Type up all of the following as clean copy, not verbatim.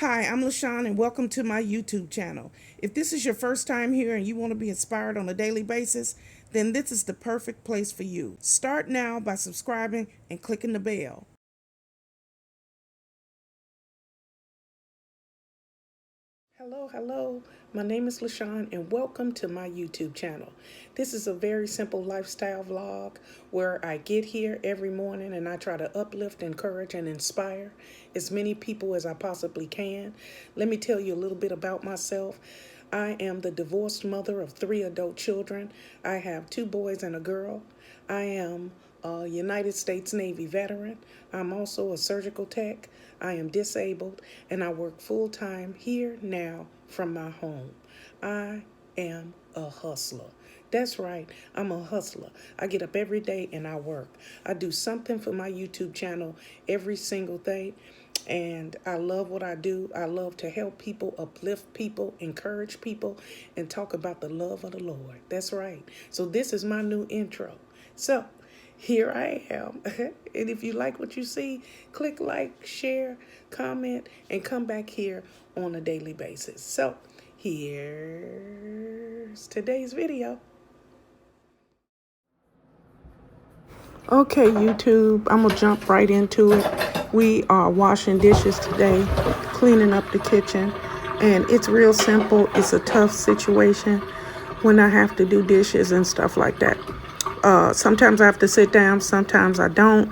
Hi, I'm LaShawn and welcome to my YouTube channel. If this is your first time here and you want to be inspired on a daily basis, then this is the perfect place for you. Start now by subscribing and clicking the bell. Hello. My name is LaShawn and welcome to my YouTube channel. This is a very simple lifestyle vlog where I get here every morning and I try to uplift, encourage, and inspire as many people as I possibly can. Let me tell you a little bit about myself. I am the divorced mother of 3 adult children. I have 2 boys and a girl. I am a United States Navy veteran. I'm also a surgical tech. I am disabled and I work full-time here now from my home. I am a hustler. That's right, I'm a hustler. I get up every day and I work. I do something for my YouTube channel every single day. And I love what I do. I love to help people, uplift people, encourage people, and talk about the love of the Lord. That's right. So this is my new intro. So here I am. And if you like what you see, click like, share, comment, and come back here on a daily basis. So here's today's video. Okay, YouTube, I'm gonna jump right into it. We are washing dishes today, cleaning up the kitchen, and it's real simple. It's a tough situation when I have to do dishes and stuff like that. Sometimes I have to sit down, sometimes I don't,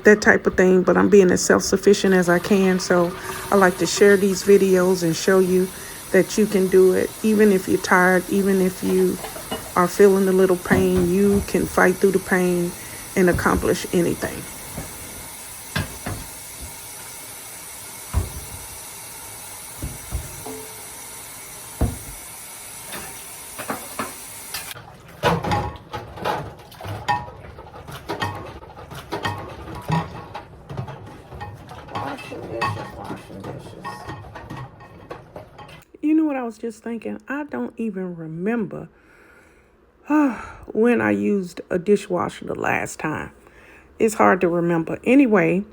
that type of thing, but I'm being as self-sufficient as I can, so I like to share these videos and show you that you can do it. Even if you're tired, even if you are feeling a little pain, you can fight through the pain and accomplish anything. Washing dishes. You know what I was just thinking? I don't even remember when I used a dishwasher the last time. It's hard to remember. Anyway,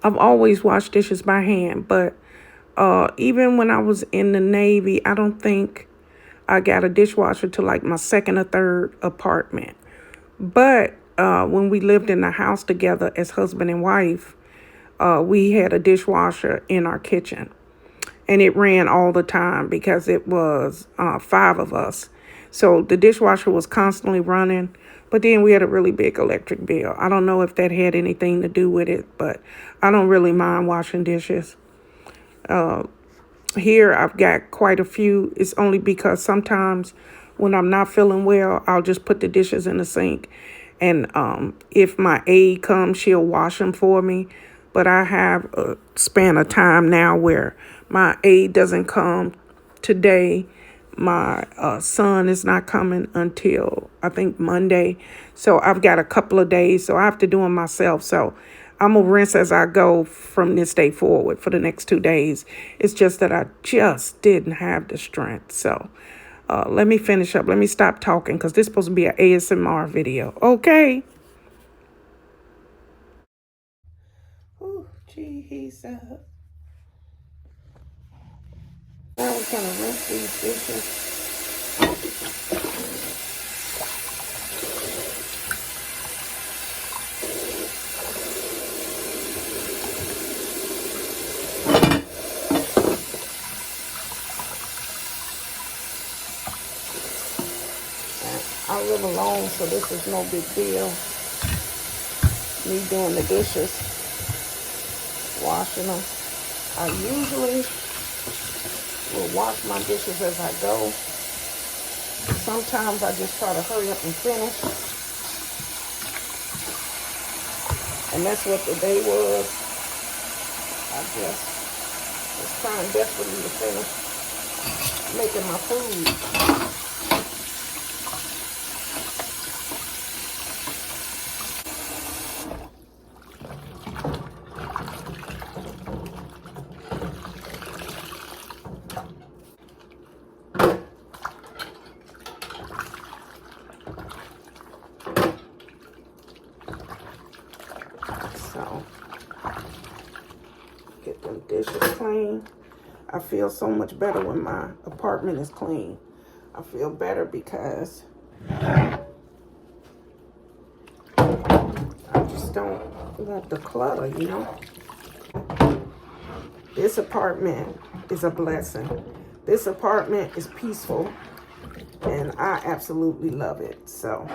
I've always washed dishes by hand, but even when I was in the Navy, I don't think I got a dishwasher to like my second or third apartment. But when we lived in the house together as husband and wife, we had a dishwasher in our kitchen. And it ran all the time because it was 5 of us. So the dishwasher was constantly running. But then we had a really big electric bill. I don't know if that had anything to do with it, but I don't really mind washing dishes. Here I've got quite a few. It's only because sometimes when I'm not feeling well, I'll just put the dishes in the sink. And if my aide comes, she'll wash them for me. But I have a span of time now where my aide doesn't come today. My son is not coming until, I think, Monday. So I've got a couple of days, so I have to do them myself. So I'm going to rinse as I go from this day forward for the next 2 days. It's just that I just didn't have the strength. So let me finish up. Let me stop talking because this is supposed to be an ASMR video. Okay. Oh, Jesus. Now we're going to rinse these dishes. I live alone, so this is no big deal. Me doing the dishes, washing them. I usually will wash my dishes as I go. Sometimes I just try to hurry up and finish. And that's what the day was. I just was trying desperately to finish making my food. So, get them dishes clean. clean. I feel so much better when my apartment is clean. I feel better because I just don't want the clutter, you know? This apartment is a blessing. This apartment is peaceful, and I absolutely love it. So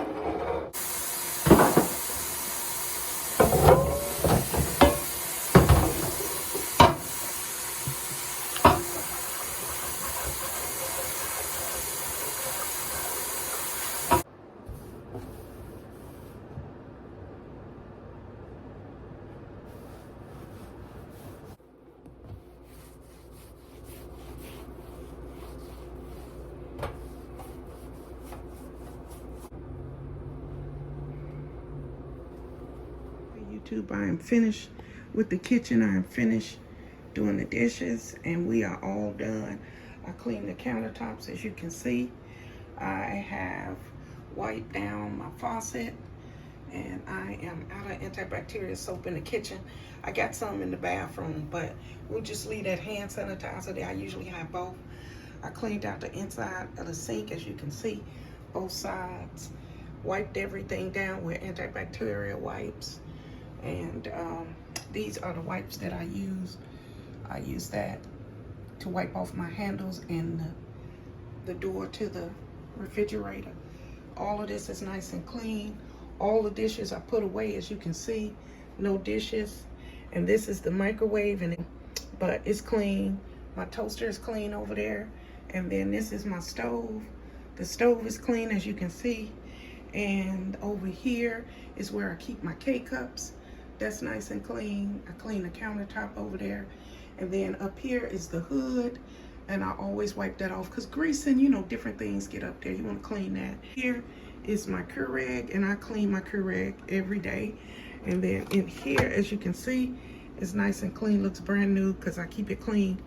YouTube, I am finished with the kitchen. I am finished doing the dishes, and we are all done. I cleaned the countertops, as you can see. I have wiped down my faucet, and I am out of antibacterial soap in the kitchen. I got some in the bathroom, but we'll just leave that hand sanitizer there. I usually have both. I cleaned out the inside of the sink, as you can see, both sides. Wiped everything down with antibacterial wipes. And these are the wipes that I use. I use that to wipe off my handles and the door to the refrigerator. All of this is nice and clean. All the dishes I put away, as you can see. No dishes. And this is the microwave, but it's clean. My toaster is clean over there. And then this is my stove. The stove is clean, as you can see. And over here is where I keep my K-cups. That's nice and clean. I clean the countertop over there. And then up here is the hood. And I always wipe that off because grease and, you know, different things get up there. You want to clean that. Here is my Keurig, and I clean my Keurig every day. And then in here, as you can see, it's nice and clean. Looks brand new because I keep it clean.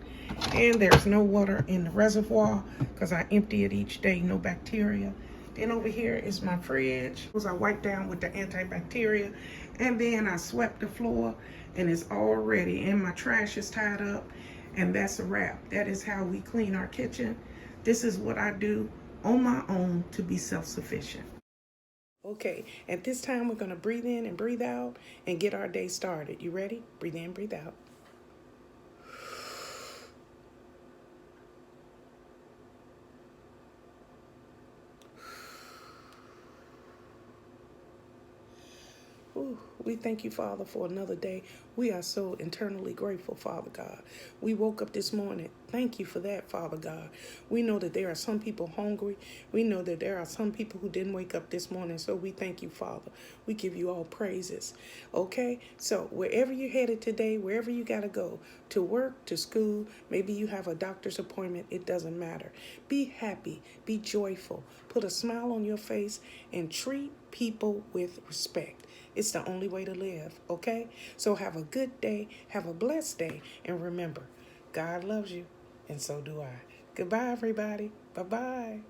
And there's no water in the reservoir because I empty it each day. No bacteria. Then over here is my fridge. I wipe down with the antibacterial, and then I swept the floor, and it's all ready. And my trash is tied up, and that's a wrap. That is how we clean our kitchen. This is what I do on my own to be self-sufficient. Okay, at this time we're gonna breathe in and breathe out and get our day started. You ready? Breathe in, breathe out. Ooh, we thank you, Father, for another day. We are so internally grateful, Father God. We woke up this morning. Thank you for that, Father God. We know that there are some people hungry. We know that there are some people who didn't wake up this morning. So we thank you, Father. We give you all praises. Okay? So wherever you're headed today, wherever you got to go, to work, to school, maybe you have a doctor's appointment, it doesn't matter. Be happy. Be joyful. Put a smile on your face and treat people with respect. It's the only way to live, okay? So have a good day, have a blessed day, and remember, God loves you, and so do I. Goodbye, everybody. Bye-bye.